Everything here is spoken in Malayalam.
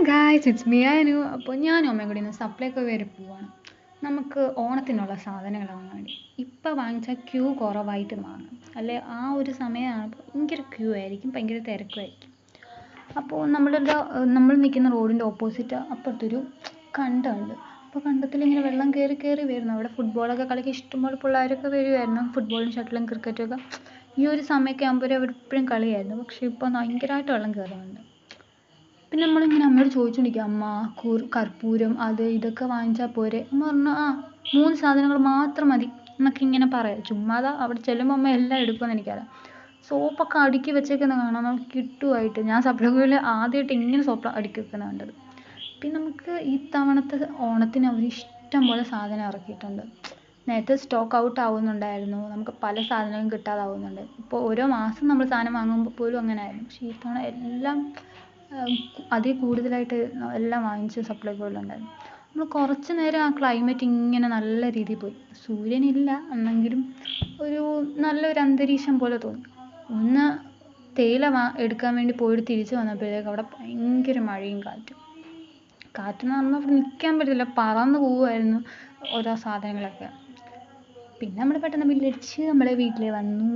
Guys it's me Anu. അപ്പോൾ ഞാനും അമ്മയും കൂടി ഇന്ന് സപ്ലൈക്കോ വരെ പോവാണ് നമുക്ക് ഓണത്തിനുള്ള സാധനങ്ങൾ വാങ്ങാൻ വേണ്ടി. ഇപ്പം വാങ്ങിച്ചാൽ ക്യൂ കുറവായിട്ട് വാങ്ങാം, അല്ലെ? ആ ഒരു സമയമാണ് ഭയങ്കര ക്യൂ ആയിരിക്കും, ഭയങ്കര തിരക്കുമായിരിക്കും. അപ്പോൾ നമ്മൾ നിൽക്കുന്ന റോഡിൻ്റെ ഓപ്പോസിറ്റ് അപ്പുറത്തൊരു കണ്ടമുണ്ട്. അപ്പോൾ കണ്ടത്തിലിങ്ങനെ വെള്ളം കയറി കയറി വരുന്നു. അവിടെ ഫുട്ബോളൊക്കെ കളിക്കാൻ ഇഷ്ടംപോലെ പിള്ളേരൊക്കെ വരുമായിരുന്നു. ഫുട്ബോളും ഷട്ടിലും ക്രിക്കറ്റും ഒക്കെ ഈ ഒരു സമയമൊക്കെ ആകുമ്പോൾ അവിടെ എപ്പോഴും കളിയായിരുന്നു. പക്ഷേ ഇപ്പോൾ ഭയങ്കരമായിട്ട് വെള്ളം കയറുന്നുണ്ട്. പിന്നെ നമ്മളിങ്ങനെ അമ്മയോട് ചോദിച്ചുകൊണ്ടിരിക്കുക, അമ്മ കർപ്പൂരം അത് ഇതൊക്കെ വാങ്ങിച്ചാൽ പോരെ? അമ്മ പറഞ്ഞു ആ 3 സാധനങ്ങൾ മാത്രം മതി എന്നൊക്കെ ഇങ്ങനെ പറയാം. ചുമ്മാതെ അവിടെ ചെല്ലുമ്പോൾ അമ്മ എല്ലാം എടുക്കുമെന്ന് എനിക്കറിയാം. സോപ്പൊക്കെ അടുക്കി വെച്ചേക്കുന്ന കാണാം, നമുക്ക് കിട്ടുമായിട്ട്. ഞാൻ സപ്ലൈക്കോയിൽ ആദ്യമായിട്ട് ഇങ്ങനെ സോപ്പ് അടുക്കി വെക്കുന്നത് കണ്ടത്. പിന്നെ നമുക്ക് ഈ തവണത്തെ ഓണത്തിന് അവർ ഇഷ്ടം പോലെ സാധനം ഇറക്കിയിട്ടുണ്ട്. നേരത്തെ സ്റ്റോക്ക് ഔട്ട് ആവുന്നുണ്ടായിരുന്നു, നമുക്ക് പല സാധനങ്ങളും കിട്ടാതാവുന്നുണ്ട്. ഇപ്പോൾ ഓരോ മാസം നമ്മൾ സാധനം വാങ്ങുമ്പോൾ പോലും അങ്ങനെ ആയിരുന്നു. പക്ഷേ ഈ തവണ എല്ലാം അതിൽ കൂടുതലായിട്ട് എല്ലാം വാങ്ങിച്ച് സപ്ലൈക്കോയിലുണ്ടായിരുന്നു. നമ്മൾ കുറച്ച് നേരം ആ ക്ലൈമറ്റ് ഇങ്ങനെ നല്ല രീതിയിൽ പോയി. സൂര്യനില്ല എന്നെങ്കിലും ഒരു നല്ലൊരു അന്തരീക്ഷം പോലെ തോന്നി. ഒന്ന് തേയില എടുക്കാൻ വേണ്ടി പോയിട്ട് തിരിച്ച് വന്നപ്പോഴേക്കും അവിടെ ഭയങ്കര മഴയും കാറ്റെന്ന് പറഞ്ഞാൽ അവിടെ നിൽക്കാൻ പറ്റില്ല, പറന്ന് പോവുമായിരുന്നു ഓരോ സാധനങ്ങളൊക്കെ. പിന്നെ നമ്മൾ പെട്ടെന്ന് ബില്ലടിച്ച് നമ്മളെ വീട്ടിൽ വന്നു.